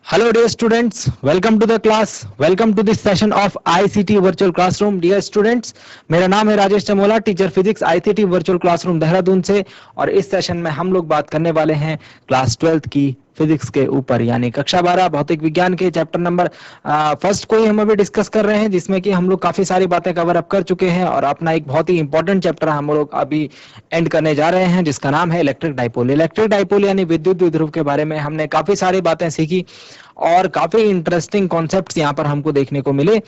Hello dear students, welcome to the class. Welcome to this session of ICT Virtual Classroom. Dear students, मेरा नाम है Rajesh Chamola, teacher physics ICT virtual classroom Dehradun से। और इस session में हम लोग बात करने वाले हैं क्लास 12th की फिजिक्स के ऊपर, यानी कक्षा 12 भौतिक विज्ञान के चैप्टर नंबर फर्स्ट को ही हम अभी डिस्कस कर रहे हैं, जिसमें कि हम लोग काफी सारी बातें कवर अप कर चुके हैं और अपना एक बहुत ही इंपॉर्टेंट चैप्टर हम लोग अभी एंड करने जा रहे हैं, जिसका नाम है इलेक्ट्रिक डाइपोल। इलेक्ट्रिक डाइपोल यानी विद्युत द्विध्रुव के बारे में हमने काफी सारी बातें सीखी और काफी इंटरेस्टिंग कॉन्सेप्ट्स यहाँ पर हमको देखने को मिले।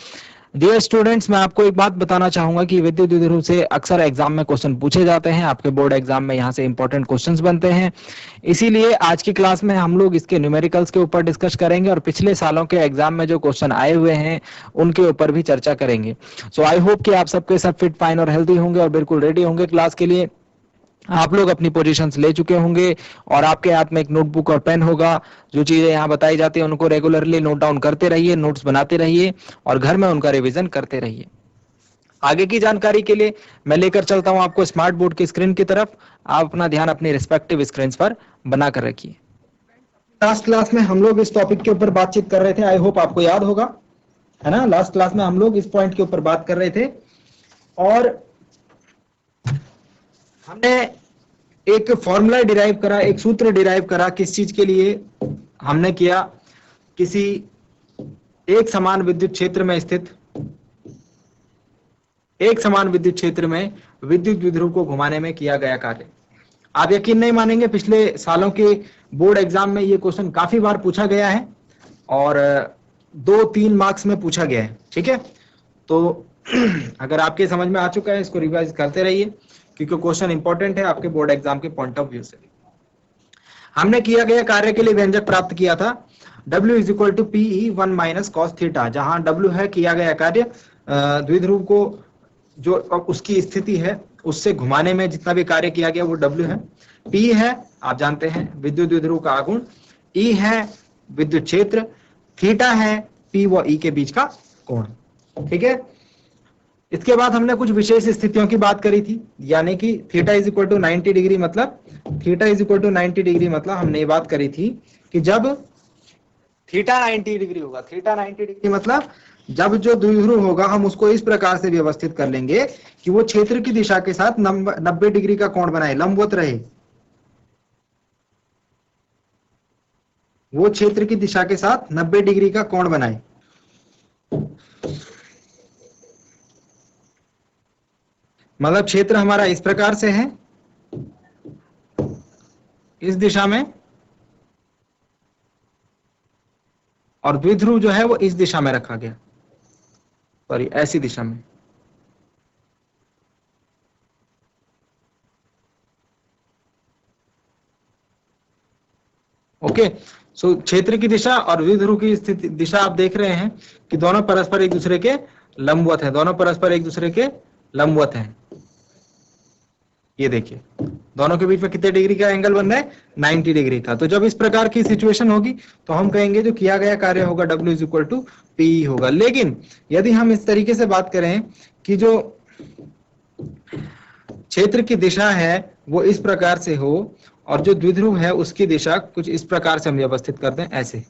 डियर स्टूडेंट्स, मैं आपको एक बात बताना चाहूंगा कि विद्युत द्विध्रुव से अक्सर एग्जाम में क्वेश्चन पूछे जाते हैं, आपके बोर्ड एग्जाम में यहाँ से इंपॉर्टेंट क्वेश्चंस बनते हैं। इसीलिए आज की क्लास में हम लोग इसके न्यूमेरिकल्स के ऊपर डिस्कस करेंगे और पिछले सालों के एग्जाम में जो क्वेश्चन आए हुए हैं उनके ऊपर भी चर्चा करेंगे। सो आई होप कि आप सबके सब फिट फाइन और हेल्दी होंगे और बिल्कुल रेडी होंगे क्लास के लिए। आप लोग अपनी पोजीशंस ले चुके होंगे और आपके हाथ में एक नोटबुक और पेन होगा। जो चीजें यहाँ बताई जाती है उनको रेगुलरली नोट डाउन करते रहिए, नोट्स बनाते रहिए और घर में उनका रिवीजन करते रहिए। आगे की जानकारी के लिए मैं लेकर चलता हूं आपको स्मार्ट बोर्ड की स्क्रीन की तरफ। आप अपना ध्यान अपनी रिस्पेक्टिव स्क्रीन पर बनाकर रखिए। लास्ट क्लास में हम लोग इस टॉपिक के ऊपर बातचीत कर रहे थे, आई होप आपको याद होगा, है ना। लास्ट क्लास में हम लोग इस पॉइंट के ऊपर बात कर रहे थे और हमने एक फॉर्मूला डिराइव करा, एक सूत्र डिराइव करा। किस चीज के लिए हमने किया? किसी एक समान विद्युत क्षेत्र में स्थित एक समान विद्युत क्षेत्र में विद्युत द्विध्रुव को घुमाने में किया गया कार्य। आप यकीन नहीं मानेंगे, पिछले सालों के बोर्ड एग्जाम में ये क्वेश्चन काफी बार पूछा गया है और 2-3 मार्क्स में पूछा गया है। ठीक है, तो अगर आपके समझ में आ चुका है, इसको रिवाइज करते रहिए क्योंकि क्वेश्चन इंपॉर्टेंट है आपके बोर्ड एग्जाम के पॉइंट ऑफ व्यू से। हमने किया गया कार्य के लिए व्यंजक प्राप्त किया था W is equal to PE1 minus cos theta, जहां W है किया गया कार्य, द्विध्रुव को जो उसकी स्थिति है उससे घुमाने में जितना भी कार्य किया गया वो W है। P है, आप जानते हैं, विद्युत द्विध्रुव का आघूर्ण। E है विद्युत क्षेत्र। थीटा है P व E के बीच का कोण। ठीक है, इसके बाद हमने कुछ विशेष स्थितियों की बात करी थी, यानी कि theta is equal to 90 degree, मतलब theta is equal to 90 degree मतलब हमने ये बात करी थी कि जब थीटा 90 डिग्री होगा, थीटा 90 डिग्री मतलब जब जो द्विध्रुव होगा हम उसको इस प्रकार से व्यवस्थित कर लेंगे कि वो क्षेत्र की दिशा के साथ 90 डिग्री का कोण बनाए, लंबवत रहे। वो क्षेत्र की दिशा के साथ 90 डिग्री का कोण बनाए। मतलब क्षेत्र हमारा इस प्रकार से है, इस दिशा में, और द्विध्रुव जो है वो इस दिशा में रखा गया, सॉरी ऐसी दिशा में। ओके, सो क्षेत्र की दिशा और द्विध्रुव की स्थिति दिशा आप देख रहे हैं कि दोनों परस्पर एक दूसरे के लंबवत है, दोनों परस्पर एक दूसरे के लंबवत हैं। ये देखिए दोनों के बीच में कितने डिग्री का एंगल बन रहा है? 90 डिग्री का। तो जब इस प्रकार की सिचुएशन होगी तो हम कहेंगे जो किया गया कार्य होगा W is equal to PE होगा। लेकिन यदि हम इस तरीके से बात करें कि जो क्षेत्र की दिशा है वो इस प्रकार से हो और जो द्विध्रुव है उसकी दिशा कुछ इस प्रकार से हम व्यवस्थित करते हैं ऐसे,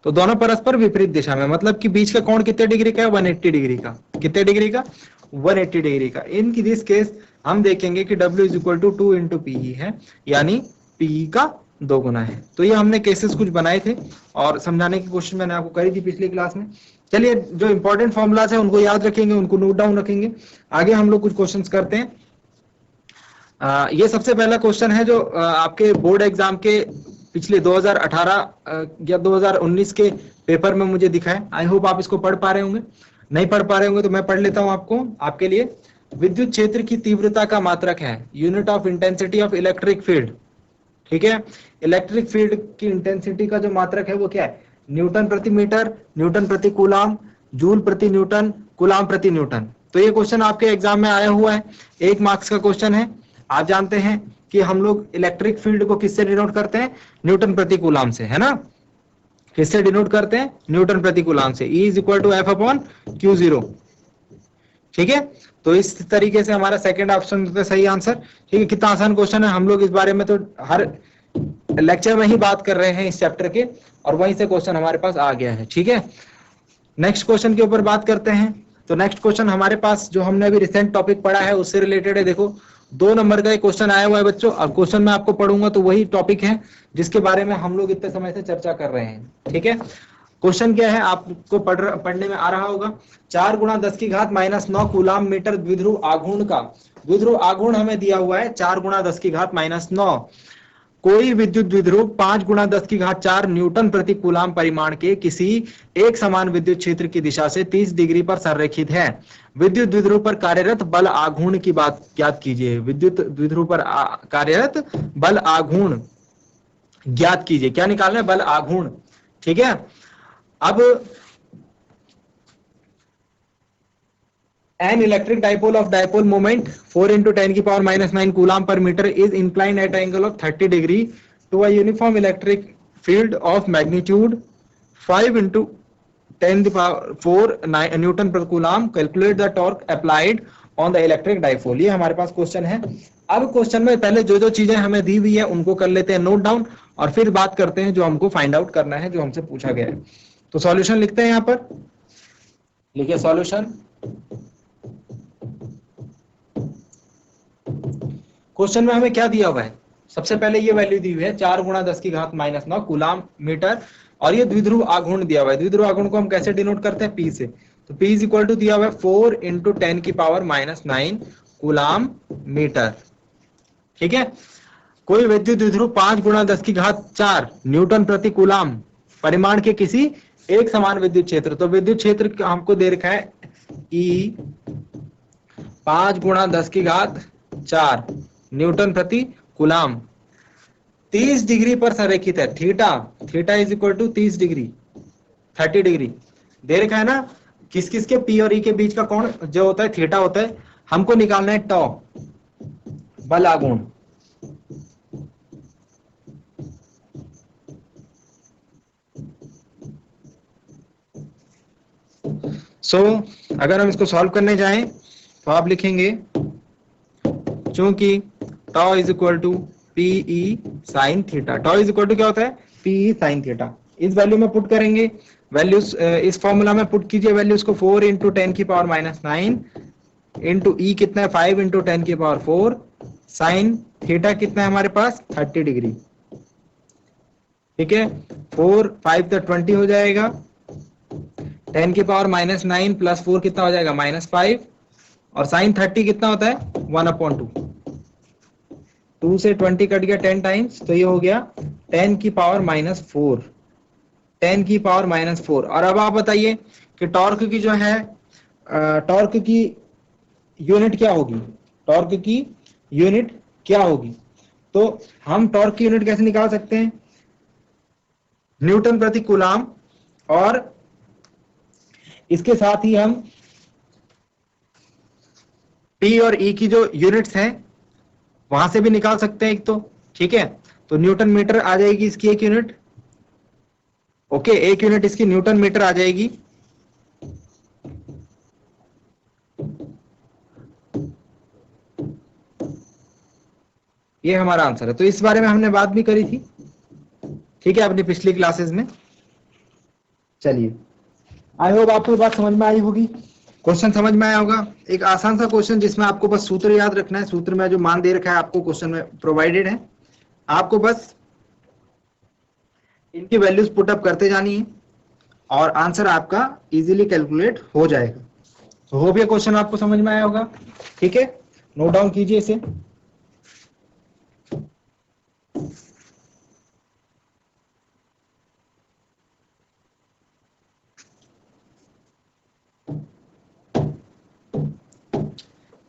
तो दोनों परस्पर विपरीत दिशा में, मतलब कि बीच का कोण कितने डिग्री का है? 180 डिग्री का। कितने डिग्री का? 180 डिग्री का। इन दिस केस हम देखेंगे कि W is equal to 2 into PE है, यानी PE का 2 गुना है। तो ये हमने केसेस कुछ बनाए थे और समझाने की कोशिश मैंने आपको करी थी पिछली क्लास में। चलिए, जो इंपॉर्टेंट फॉर्मूलाज है उनको याद रखेंगे, उनको नोट डाउन रखेंगे। आगे हम लोग कुछ क्वेश्चंस करते हैं। ये सबसे पहला क्वेश्चन है जो आपके बोर्ड एग्जाम के पिछले 2018 या 2019 के पेपर में मुझे दिखा है। आई होप आप इसको पढ़ पा रहे होंगे। नहीं पढ़ पा रहे होंगे तो मैं पढ़ लेता हूं आपको, आपके लिए। विद्युत क्षेत्र की तीव्रता का मात्रक है unit of intensity of electric field. ठीक है, इलेक्ट्रिक फील्ड की इंटेंसिटी का जो मात्रक है वो क्या है? न्यूटन प्रति मीटर, न्यूटन प्रति कूलाम, जूल प्रति न्यूटन, कूलाम प्रति न्यूटन। तो ये क्वेश्चन आपके एग्जाम में आया हुआ है, 1 मार्क्स का क्वेश्चन है। आप जानते हैं कि हम लोग इलेक्ट्रिक फील्ड को किससे डिनोट करते हैं? न्यूटन प्रति कूलाम से, है ना। किससे डिनोट करते हैं? न्यूटन प्रति कूलाम से। E is equal to F upon Q0। ठीक है, तो इस तरीके से हमारा सेकंड ऑप्शन सही आंसर। ठीक है, कितना आसान क्वेश्चन है। हम लोग इस बारे में तो हर लेक्चर में ही बात कर रहे हैं इस चैप्टर के, और वहीं से क्वेश्चन हमारे पास आ गया है। ठीक है, नेक्स्ट क्वेश्चन के ऊपर बात करते हैं। तो नेक्स्ट क्वेश्चन हमारे पास जो हमने अभी रिसेंट टॉपिक पढ़ा है उससे रिलेटेड है। देखो 2 नंबर का एक क्वेश्चन आया हुआ है बच्चों, और क्वेश्चन मैं आपको पढ़ूंगा तो वही टॉपिक है जिसके बारे में हम लोग इतने समय से चर्चा कर रहे हैं। ठीक है, क्वेश्चन क्या है आपको पढ़ने में आ रहा होगा। 4 गुणा 10 की घात -9 कूलाम मीटर द्विध्रुव आघूर्ण का, द्विध्रुव आघूर्ण हमें दिया हुआ है 4 गुणा 10 की घात -9, कोई विद्युत द्विध्रुव 5 गुणा 10 की घात 4 न्यूटन प्रति कूलाम परिमाण के किसी एक समान विद्युत क्षेत्र की दिशा से 30 डिग्री पर संरेखित है। विद्युत द्विध्रुव पर कार्यरत बल आघूर्ण की बात ज्ञात कीजिए। विद्युत द्विध्रुव पर कार्यरत बल आघूर्ण ज्ञात कीजिए। क्या निकालना है? बल आघूर्ण। ठीक है, अब an electric dipole of dipole moment 4 into 10 की power -9 coulomb per meter is inclined at angle of 30 degree to a uniform electric field of magnitude 5 into 10 the power 4 Newton per coulomb. Calculate the torque applied on the electric dipole. ये हमारे पास question है। अब question में पहले जो जो चीजें हमें दी हुई है उनको कर लेते हैं नोट डाउन, और फिर बात करते हैं जो हमको फाइंड आउट करना है, जो हमसे पूछा गया है। तो सॉल्यूशन लिखते हैं, यहाँ पर लिखिए सॉल्यूशन। क्वेश्चन में हमें क्या दिया हुआ है? सबसे पहले ये वैल्यू दी हुई है 4 गुणा 10 की घात -9 कूलाम मीटर, और ये द्विध्रुव आघूर्ण दिया हुआ है। द्विध्रुव आघूर्ण को हम कैसे डिनोट करते हैं? P से। तो P इज इक्वल टू दिया हुआ है 4 into 10 की पावर -9 कूलाम मीटर। ठीक है, कोई विद्युत द्विध्रुव 5 गुणा 10 की घात 4 न्यूटन प्रति कूलाम परिमाण के किसी एक समान विद्युत क्षेत्र। तो विद्युत क्षेत्र हमको दे रखा है E 5 गुणा 10 की घात 4 न्यूटन प्रति कूलाम 30 डिग्री पर संरेखित है। Theta is equal to 30 degree 30 degree दे रखा है ना। किस किस के P और E के बीच का कोण जो होता है थीटा होता है। हमको निकालना है टॉ, बल आघूर्ण। अगर हम इसको सॉल्व करने जाएं तो आप लिखेंगे चूंकि tau is equal to P E sine theta. Tau is equal to क्या होता है? P E sine theta. इस वैल्यू में पुट करेंगे, वैल्यूज इस फॉर्मूला में पुट कीजिए वैल्यूज को। 4 इंटू 10 की पावर -9 इंटू ई कितना है? 5 इंटू 10 की पावर 4 साइन थीटा कितना है हमारे पास? 30 डिग्री। ठीक है, 4 5 तो 20 हो जाएगा, 10 की पावर -9 प्लस 4 कितना हो जाएगा? -5, और साइन 30 कितना होता है? 1/2। 2 से 20 कट गया 10 टाइम्स, तो ये हो गया 10 की पावर -4, 10 की पावर -4। और अब आप बताइए कि टॉर्क की जो है टॉर्क की यूनिट क्या होगी? टॉर्क की यूनिट क्या होगी? तो हम टॉर्क की यूनिट कैसे निकाल सकते हैं? न्यूटन प्रति कूलाम, और इसके साथ ही हम P और E की जो यूनिट्स हैं वहां से भी निकाल सकते हैं एक तो। ठीक है, तो न्यूटन मीटर आ जाएगी इसकी एक यूनिट। ओके, एक यूनिट इसकी न्यूटन मीटर आ जाएगी। ये हमारा आंसर है। तो इस बारे में हमने बात भी करी थी, ठीक है, अपनी पिछली क्लासेस में। चलिए, आई होप आपको बात समझ में आई होगी, क्वेश्चन समझ में आया होगा। एक आसान सा क्वेश्चन जिसमें आपको बस सूत्र याद रखना है। सूत्र में जो मान दे रखा है आपको क्वेश्चन में प्रोवाइडेड है, आपको बस इनकी वैल्यूज पुटअप करते जानी है और आंसर आपका इजीली कैलकुलेट हो जाएगा। तो होप ये क्वेश्चन आपको समझ में आया होगा। ठीक है, नोट डाउन कीजिए इसे।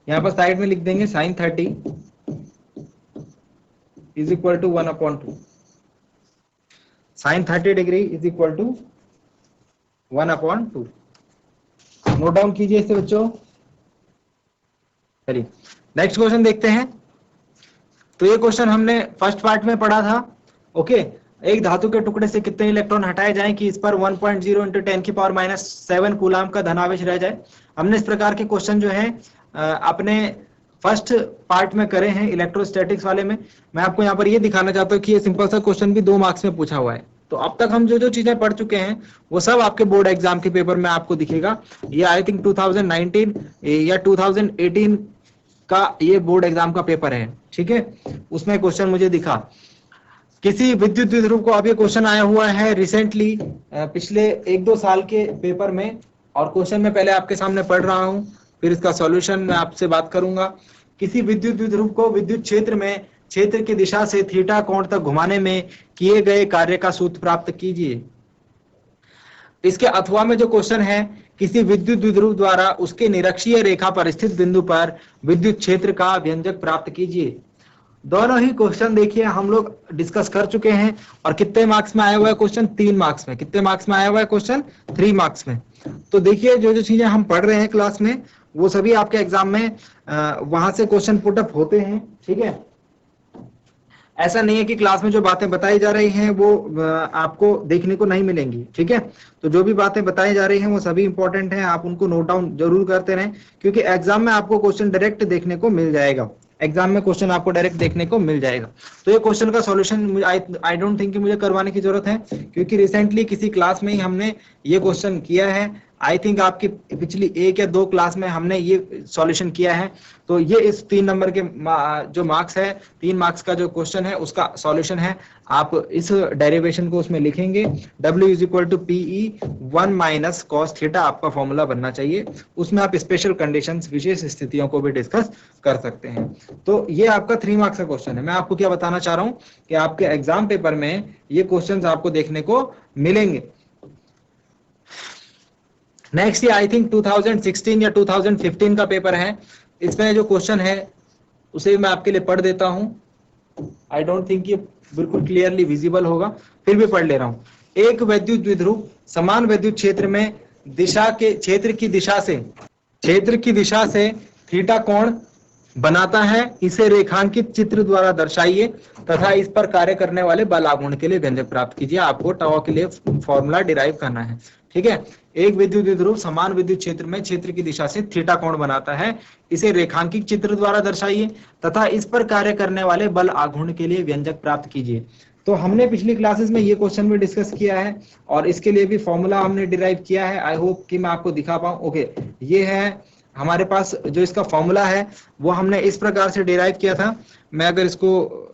यहां पर साइड में लिख देंगे sine 30 is equal to 1/2। Sine 30 degree is equal to 1/2। Note down कीजिए इसे बच्चों। चलिए नेक्स्ट क्वेश्चन देखते हैं। तो ये क्वेश्चन हमने फर्स्ट पार्ट में पढ़ा था। ओके, एक धातु के टुकड़े से कितने इलेक्ट्रॉन हटाए जाएं कि इस पर 1.0 इंटू 10 की पावर -7 कूलाम का धनावेश रह जाए। हमने इस प्रकार के क्वेश्चन जो है अपने फर्स्ट पार्ट में करे हैं इलेक्ट्रोस्टैटिक्स वाले में। मैं आपको यहाँ पर ये दिखाना चाहता हूँ कि ये सिंपल सा क्वेश्चन भी 2 मार्क्स में पूछा हुआ है। तो अब तक हम जो जो चीजें पढ़ चुके हैं वो सब आपके बोर्ड एग्जाम के पेपर में आपको दिखेगा। ये आई थिंक 2019 या 2018 का ये बोर्ड एग्जाम का पेपर है, ठीक है। उसमें क्वेश्चन मुझे दिखा किसी विद्युत द्विध्रुव को। अब ये क्वेश्चन आया हुआ है रिसेंटली पिछले 1-2 साल के पेपर में, और क्वेश्चन मैं पहले आपके सामने पढ़ रहा हूं, फिर इसका सॉल्यूशन मैं आपसे बात करूंगा। किसी विद्युत द्विध्रुव को विद्युत क्षेत्र में क्षेत्र की दिशा से थीटा कोण तक घुमाने में किए गए कार्य का सूत्र प्राप्त कीजिए। इसके अथवा में जो क्वेश्चन है, किसी विद्युत द्विध्रुव द्वारा उसके निरक्षीय रेखा पर स्थित बिंदु पर विद्युत क्षेत्र का व्यंजक प्राप्त कीजिए। दोनों ही क्वेश्चन देखिए हम लोग डिस्कस कर चुके हैं। और कितने मार्क्स में आया हुआ है क्वेश्चन? 3 मार्क्स में। कितने मार्क्स में आया हुआ है क्वेश्चन? 3 मार्क्स में। तो देखिए जो जो चीजें हम पढ़ रहे हैं क्लास में वो सभी आपके एग्जाम में वहां से क्वेश्चन पुटअप होते हैं, ठीक है। ऐसा नहीं है कि क्लास में जो बातें बताई जा रही हैं वो आपको देखने को नहीं मिलेंगी, ठीक है। तो जो भी बातें बताई जा रही हैं वो सभी इंपॉर्टेंट हैं, आप उनको नोट डाउन जरूर करते रहें, क्योंकि एग्जाम में आपको क्वेश्चन डायरेक्ट देखने को मिल जाएगा। एग्जाम में क्वेश्चन आपको डायरेक्ट देखने को मिल जाएगा। तो ये क्वेश्चन का सॉल्यूशन आई डोंट थिंक कि मुझे करवाने की जरूरत है, क्योंकि रिसेंटली किसी क्लास में ही हमने ये क्वेश्चन किया है। आई थिंक आपकी पिछली 1 या 2 क्लास में हमने ये सॉल्यूशन किया है। तो ये इस 3 नंबर के जो मार्क्स है, 3 मार्क्स का जो क्वेश्चन है उसका सॉल्यूशन है। आप इस डेरिवेशन को उसमें लिखेंगे, W = PE 1 - cos थीटा आपका फॉर्मूला बनना चाहिए। उसमें आप स्पेशल कंडीशंस, विशेष स्थितियों को भी डिस्कस कर सकते हैं। तो ये आपका 3 मार्क्स का क्वेश्चन है। मैं आपको क्या बताना चाह रहा हूं कि आपके एग्जाम पेपर में ये क्वेश्चन आपको देखने को मिलेंगे। नेक्स्ट ये आई थिंक 2016 या 2015 का पेपर है। इसमें जो क्वेश्चन है उसे मैं आपके लिए पढ़ देता हूं। आई डोंट थिंक ये बिल्कुल क्लियरली विजिबल होगा, फिर भी पढ़ ले रहा हूं। एक विद्युत द्विध्रुव समान विद्युत क्षेत्र में क्षेत्र की दिशा से थीटा कोण बनाता है। इसे रेखांकित चित्र द्वारा दर्शाइए तथा इस पर कार्य करने वाले बल आघूर्ण के लिए व्यंजक प्राप्त कीजिए। आपको टाउ के लिए फॉर्मूला डिराइव करना है, ठीक है। एक विद्युत द्विध्रुव समान विद्युत क्षेत्र में क्षेत्र की दिशा से थीटा कोण बनाता है। इसे रेखांकित चित्र द्वारा दर्शाइए तथा इस पर कार्य करने वाले बल आघूर्ण के लिए व्यंजक प्राप्त कीजिए। तो हमने पिछली क्लासेस में ये क्वेश्चन भी डिस्कस किया है और इसके लिए भी फॉर्मूला हमने डिराइव किया है। आई होप कि मैं आपको दिखा पाऊं। ओके, ये है हमारे पास जो इसका फॉर्मूला है वो हमने इस प्रकार से डिराइव किया था। मैं अगर इसको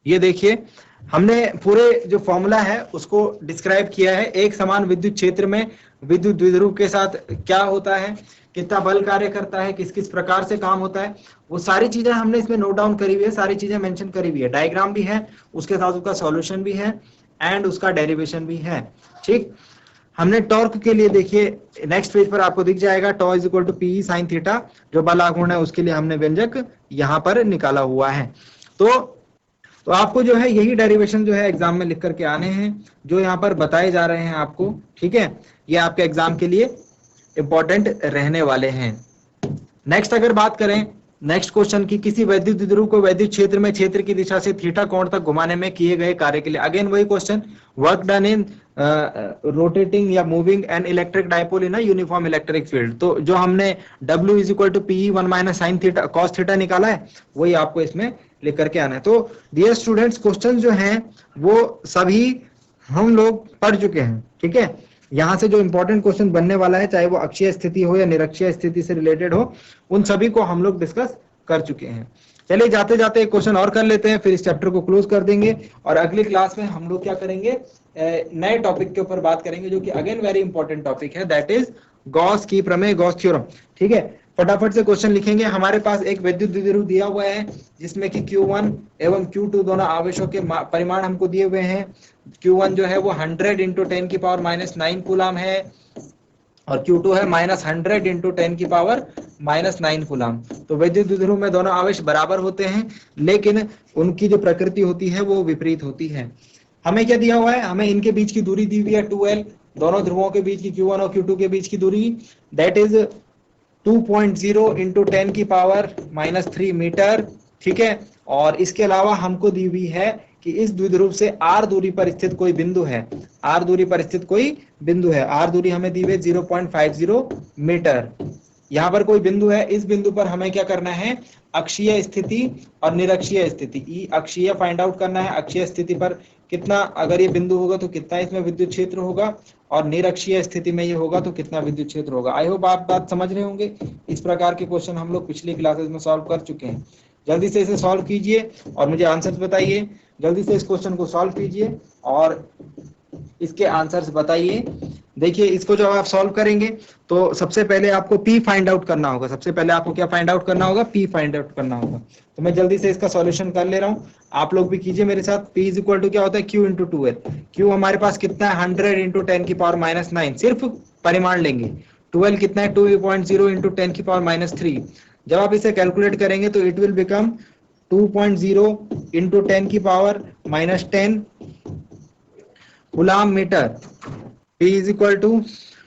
ये देखिए, हमने पूरे जो फॉर्मूला है उसको डिस्क्राइब किया है। एक समान विद्युत क्षेत्र में विद्युत द्विध्रुव के साथ क्या होता है, कितना बल कार्य करता है, किस किस प्रकार से काम होता है, वो सारी चीजें हमने इसमें नोट डाउन करी हुई है, सारी चीजें मेंशन करी हुई है। डायग्राम भी है, उसके साथ उसका सॉल्यूशन भी है एंड उसका डेरिवेशन भी है, ठीक। हमने टॉर्क के लिए देखिए नेक्स्ट पेज पर आपको दिख जाएगा, टॉ = PE sin थीटा, जो बल आघूर्ण है उसके लिए हमने व्यंजक यहाँ पर निकाला हुआ है। तो आपको जो है यही डेरिवेशन जो है एग्जाम में लिख करके आने हैं, जो यहाँ पर बताए जा रहे हैं आपको, ठीक है। ये आपके एग्जाम के लिए इंपॉर्टेंट रहने वाले हैं। नेक्स्ट अगर बात करें नेक्स्ट क्वेश्चन की, किसी वैद्युत द्विध्रुव को वैद्युत क्षेत्र में क्षेत्र की दिशा से थीटा कोण तक घुमाने में किए गए कार्य के लिए, अगेन वही question, work done in rotating या moving an electric dipole in a uniform electric field. तो जो हमने W = PE 1 - sin theta cos theta निकाला है वही आपको इसमें लिख करके आना है। तो डियर स्टूडेंट्स, क्वेश्चन जो हैं वो सभी हम लोग पढ़ चुके हैं, ठीक है। यहाँ से जो इंपॉर्टेंट क्वेश्चन बनने वाला है, चाहे वो अक्षीय स्थिति हो या निरक्षीय स्थिति से रिलेटेड हो, उन सभी को हम लोग डिस्कस कर चुके हैं। चलिए जाते जाते एक क्वेश्चन और कर लेते हैं, फिर इस चैप्टर को क्लोज कर देंगे और अगली क्लास में हम लोग क्या करेंगे, नए टॉपिक के ऊपर बात करेंगे, जो कि अगेन वेरी इंपॉर्टेंट टॉपिक है, दैट इज गॉस की प्रमेय, गॉस थ्योरम, ठीक है। फटाफट से क्वेश्चन लिखेंगे। हमारे पास एक विद्युत द्विध्रुव दिया हुआ है जिसमें कि Q1 एवं Q2 दोनों आवेशों के परिमाण हमको दिए हुए हैं। Q1 जो है वो 100 × 10⁻⁹ कूलम है और Q2 है -100 × 10⁻⁹ कूलम। तो विद्युत द्विध्रुव में दोनों आवेश बराबर होते हैं, लेकिन उनकी जो प्रकृति होती है वो विपरीत होती है। हमें क्या दिया हुआ है, हमें इनके बीच की दूरी दी हुई है 2L, दोनों ध्रुवों के बीच की Q1 और Q2 के बीच की दूरी दैट इज 2.0 × 10⁻³ मीटर, ठीक है। और इसके अलावा हमको दी हुई है कि इस द्विध्रुव से r दूरी पर स्थित कोई बिंदु है, r दूरी पर स्थित कोई बिंदु है, r दूरी हमें दी हुई 0.50 मीटर। यहाँ पर कोई बिंदु है, इस बिंदु पर हमें क्या करना है, अक्षीय स्थिति और निरक्षीय स्थिति, ई अक्षीय फाइंड आउट करना है, अक्षीय स्थिति पर कितना अगर ये बिंदु होगा तो कितना इसमें विद्युत क्षेत्र होगा, और निरक्षीय स्थिति में ये होगा तो कितना विद्युत क्षेत्र होगा। आई होप आप बात समझ रहे होंगे। इस प्रकार के क्वेश्चन हम लोग पिछली क्लासेस में सॉल्व कर चुके हैं। जल्दी से इसे सॉल्व कीजिए और मुझे आंसर्स बताइए। जल्दी से इस क्वेश्चन को सॉल्व कीजिए और इसके आंसर्स बताइए। देखिए, इसको जब आप सॉल्व करेंगे तो सबसे पहले आपको P फाइंड आउट करना होगा। सबसे पहले आपको क्या फाइंड आउट करना होगा, P फाइंड आउट करना होगा। तो मैं जल्दी से इसका सॉल्यूशन कर ले रहा हूं, आप लोग भी कीजिए मेरे साथ। P इज इक्वल टू क्या होता है, Q इंटू 2L। Q हमारे पास कितना है, 100 इंटू 10⁻⁹ सिर्फ परिमाण लेंगे। 2L कितना है, 2.0 इंटू 10⁻³ जब आप इसे कैलकुलेट करेंगे तो it will become 2.0 into 10⁻⁻10 coulomb metre. P is equal to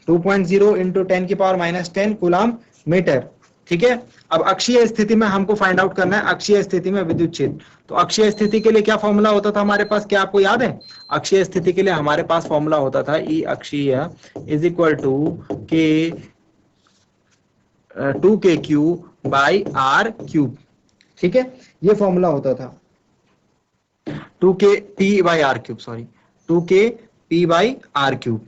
2.0 into 10⁻⁻10 coulomb metre. ठीक है, अब अक्षीय स्थिति में हमको फाइंड आउट करना है अक्षीय स्थिति में विद्युत क्षेत्र। तो अक्षीय स्थिति के लिए क्या फॉर्मूला होता था हमारे पास, क्या आपको याद है? अक्षीय स्थिति के लिए हमारे पास फॉर्मूला होता था ई अक्षीय इज इक्वल टू के 2kq बाई आर क्यूब। ठीक है, ये फॉर्मूला होता था 2kp by R cube, sorry 2kp by R cube,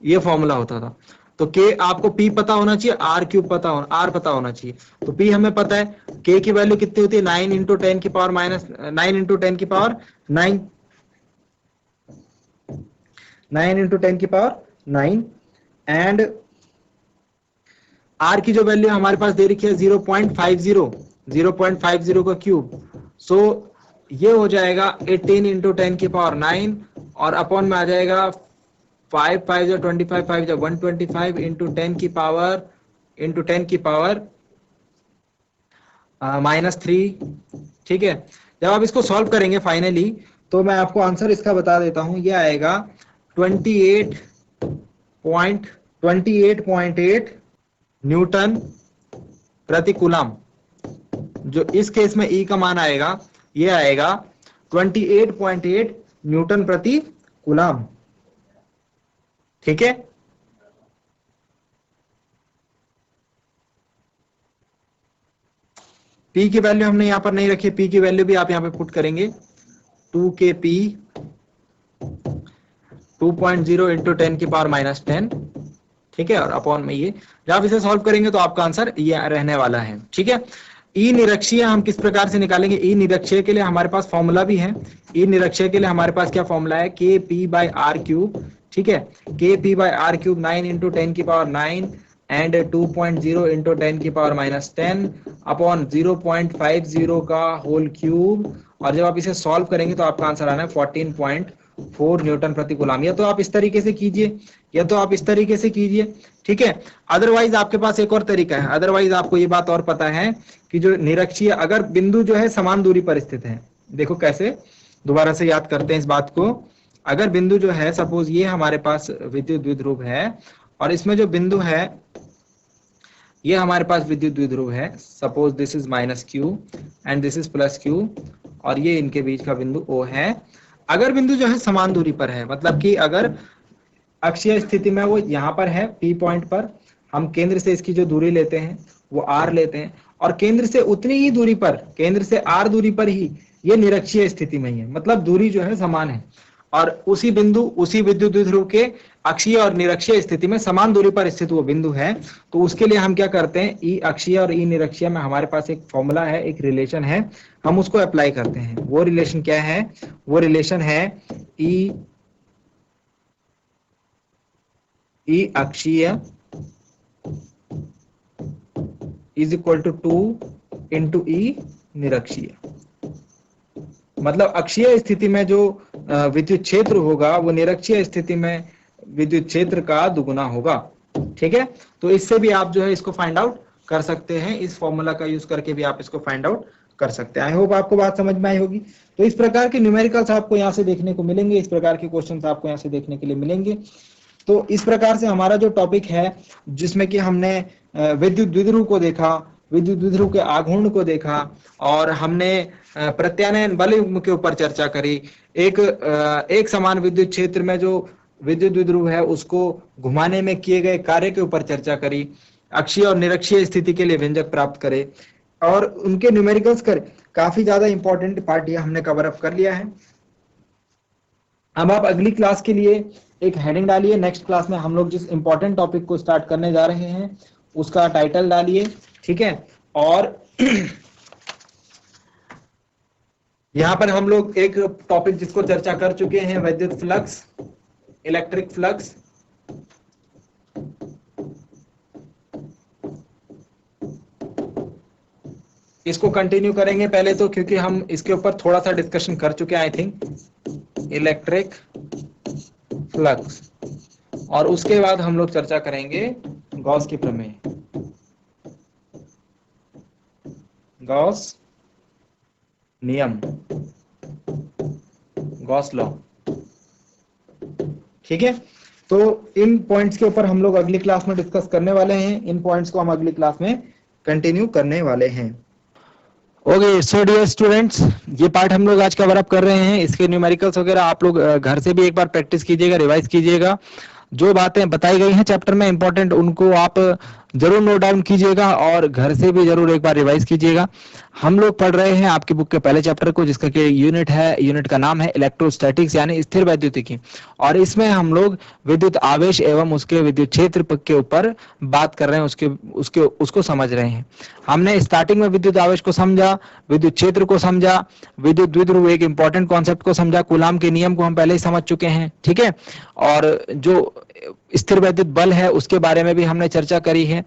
ये फॉर्मूला होता था। तो k आपको p पता होना चाहिए, r क्यूब पता होना, r पता होना चाहिए। तो p हमें पता है, k की वैल्यू कितनी होती है, 9 इंटू 10⁻⁹ 9 इंटू 10⁻⁹ एंड r की जो वैल्यू हमारे पास दे रखी है 0.50 का क्यूब। सो ये हो जाएगा 18 इंटू 10⁻⁹ और अपॉन में आ जाएगा 5 5 जो 25 5 जो 125 इंटू 10⁻⁻³ ठीक है, जब आप इसको सॉल्व करेंगे फाइनली तो मैं आपको आंसर इसका बता देता हूं, ये आएगा 28.8 न्यूटन प्रति कूलम। जो इस केस में E का मान आएगा, ये आएगा 28.8 न्यूटन प्रति कूलम। ठीक है, P की वैल्यू हमने यहां पर नहीं रखी, P की वैल्यू भी आप यहां पे पुट करेंगे 2kp 2.0 इंटू 10⁻⁻10। ठीक है, और अपॉन में ये जब आप इसे सॉल्व करेंगे तो आपका आंसर ये रहने वाला है। ठीक है, ई निरक्षीय हम किस प्रकार से निकालेंगे, ई निरक्षीय के लिए हमारे पास फॉर्मूला भी है। ई निरक्षीय के लिए हमारे पास क्या फॉर्मूला है, kp बाई आर क्यूब। ठीक है, kp by R cube 9 into 10⁻⁹ and 2.0 into 10⁻⁻10 upon 0.50 का होल क्यूब। और जब आप इसे सॉल्व करेंगे तो आपका आंसर आना है 14.4 न्यूटन प्रति कूलम। या तो आप इस तरीके से कीजिए, या तो आप इस तरीके से कीजिए। ठीक है, अदरवाइज आपके पास एक और तरीका है। अदरवाइज आपको ये बात और पता है कि जो निरक्षीय अगर बिंदु जो है समान दूरी पर स्थित है, देखो कैसे, दोबारा से याद करते हैं इस बात को। अगर बिंदु जो है, सपोज ये हमारे पास विद्युत द्विध्रुव है और इसमें जो बिंदु है ये हमारे पास विद्युत द्विध्रुव है, suppose this is -q and this is +q और ये इनके बीच का बिंदु O है। अगर बिंदु जो है समान दूरी पर है, मतलब कि अगर अक्षीय स्थिति में वो यहाँ पर है P पॉइंट पर, हम केंद्र से इसकी जो दूरी लेते हैं वो r लेते हैं और केंद्र से उतनी ही दूरी पर, केंद्र से r दूरी पर ही ये निरक्षीय स्थिति में ही है, मतलब दूरी जो है समान है। और उसी बिंदु, उसी विद्युत द्विध्रुव के अक्षीय और निरक्षीय स्थिति में समान दूरी पर स्थित वो बिंदु है, तो उसके लिए हम क्या करते हैं, ई अक्षीय और ई निरक्षीय में हमारे पास एक फॉर्मूला है, एक रिलेशन है, हम उसको अप्लाई करते हैं। वो रिलेशन क्या है, वो रिलेशन है ई अक्षीय इज इक्वल टू 2 इंटू ई निरक्षीय। मतलब अक्षीय स्थिति में जो विद्युत क्षेत्र होगा वो निरक्षीय स्थिति में विद्युत क्षेत्र का दुगुना होगा। ठीक है, तो इससे भी आप जो है इसको फाइंड आउट कर सकते हैं, इस फॉर्मूला का यूज करके भी आप इसको फाइंड आउट कर सकते हैं। आई होप आपको बात समझ में आई होगी। तो इस प्रकार के न्यूमेरिकल्स आपको यहाँ से देखने को मिलेंगे, इस प्रकार के क्वेश्चंस आपको यहाँ से देखने के लिए मिलेंगे। तो इस प्रकार से हमारा जो टॉपिक है जिसमें कि हमने विद्युत द्विध्रुव को देखा, विद्युत द्विध्रुव के आघूर्ण को देखा और हमने प्रत्यानयन बल युग्म के ऊपर चर्चा करी। एक समान विद्युत क्षेत्र में जो विद्युत द्विध्रुव है उसको घुमाने में किए गए कार्य के ऊपर चर्चा करी। अक्षीय और निरक्षीय स्थिति के लिए व्यंजक प्राप्त करे और उनके न्यूमेरिकल्स कर काफी ज्यादा इंपॉर्टेंट पार्ट ये हमने कवर अप कर लिया है। अब आप अगली क्लास के लिए एक हेडिंग डालिए। नेक्स्ट क्लास में हम लोग जिस इंपॉर्टेंट टॉपिक को स्टार्ट करने जा रहे हैं उसका टाइटल डालिए, ठीक है। और यहाँ पर हम लोग एक टॉपिक जिसको चर्चा कर चुके हैं, विद्युत फ्लक्स, इलेक्ट्रिक फ्लक्स। इसको कंटिन्यू करेंगे पहले तो, क्योंकि हम इसके ऊपर थोड़ा सा डिस्कशन कर चुके हैं आई थिंक, इलेक्ट्रिक फ्लक्स। और उसके बाद हम लोग चर्चा करेंगे गॉस की प्रमेय, गॉस नियम, गॉस लॉ, ठीक है। तो इन पॉइंट्स के ऊपर हम लोग अगली क्लास में डिस्कस करने वाले हैं। इन पॉइंट्स को हम अगली क्लास में कंटिन्यू करने वाले हैं। ओके, सो डियर स्टूडेंट्स, ये पार्ट हम लोग आज कवर अप कर रहे हैं। इसके न्यूमेरिकल्स वगैरह आप लोग घर से भी एक बार प्रैक्टिस कीजिएगा, रिवाइज कीजिएगा। जो बातें बताई गई हैं चैप्टर में इंपॉर्टेंट, उनको आप जरूर नोट डाउन कीजिएगा और घर से भी जरूर एक बार रिवाइज कीजिएगा। हम लोग पढ़ रहे हैं आपकी बुक के पहले चैप्टर को, जिसका कि यूनिट है, यूनिट का नाम है इलेक्ट्रोस्टैटिक्स यानी स्थिर वैद्युतिकी। और इसमें हम लोग विद्युत आवेश एवं उसके विद्युत क्षेत्र के ऊपर बात कर रहे हैं, उसको समझ रहे हैं। हमने स्टार्टिंग में विद्युत आवेश को समझा, विद्युत क्षेत्र को समझा, विद्युत द्विध्रुव एक इंपॉर्टेंट कॉन्सेप्ट को समझा, कूलाम के नियम को हम पहले ही समझ चुके हैं, ठीक है। और जो स्थिर वैद्युत बल है उसके बारे में भी हमने चर्चा करी है।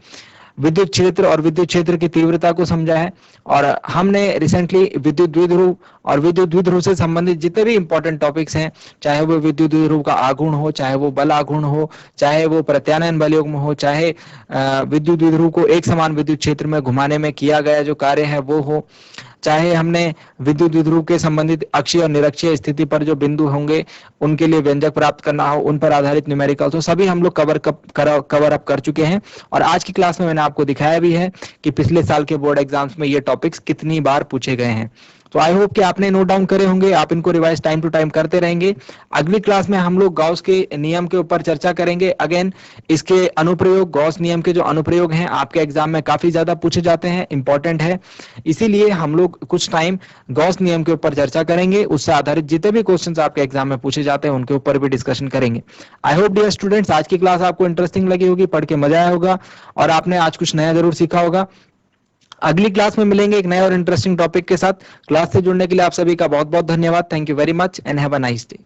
विद्युत क्षेत्र और विद्युत क्षेत्र की तीव्रता को समझा है। और हमने रिसेंटली विद्युत द्विध्रुव और विद्युत द्विध्रुव से संबंधित जितने भी इंपॉर्टेंट टॉपिक्स हैं, चाहे वो विद्युत द्विध्रुव का आघूर्ण हो, चाहे वो बल आघूर्ण हो, चाहे वो प्रत्यानयन बल युग्म हो, चाहे विद्युत द्विध्रुव को एक समान विद्युत क्षेत्र में घुमाने में किया गया जो कार्य है वो हो, चाहे हमने विद्युत द्विध्रुव के संबंधित अक्षीय और निरक्षीय स्थिति पर जो बिंदु होंगे उनके लिए व्यंजक प्राप्त करना हो, उन पर आधारित न्यूमेरिकल्स हो, सभी हम लोग कवर अप कर चुके हैं। और आज की क्लास में मैंने आपको दिखाया भी है कि पिछले साल के बोर्ड एग्जाम्स में ये टॉपिक्स कितनी बार पूछे गए हैं। तो आई होप कि आपने नोट डाउन करे होंगे, आप इनको रिवाइज टाइम टू टाइम करते रहेंगे। अगली क्लास में हम लोग गॉस के नियम के ऊपर चर्चा करेंगे। अगेन इसके अनुप्रयोग, गॉस नियम के जो अनुप्रयोग हैं आपके एग्जाम में काफी ज्यादा पूछे जाते हैं, इंपॉर्टेंट है, इसीलिए हम लोग कुछ टाइम गॉस नियम के ऊपर चर्चा करेंगे। उससे आधारित जितने भी क्वेश्चंस आपके एग्जाम में पूछे जाते हैं उनके ऊपर भी डिस्कशन करेंगे। आई होप डियर स्टूडेंट्स आज की क्लास आपको इंटरेस्टिंग लगी होगी, पढ़ के मजा आया होगा और आपने आज कुछ नया जरूर सीखा होगा। अगली क्लास में मिलेंगे एक नए और इंटरेस्टिंग टॉपिक के साथ। क्लास से जुड़ने के लिए आप सभी का बहुत बहुत धन्यवाद। Thank you very much and have a nice day.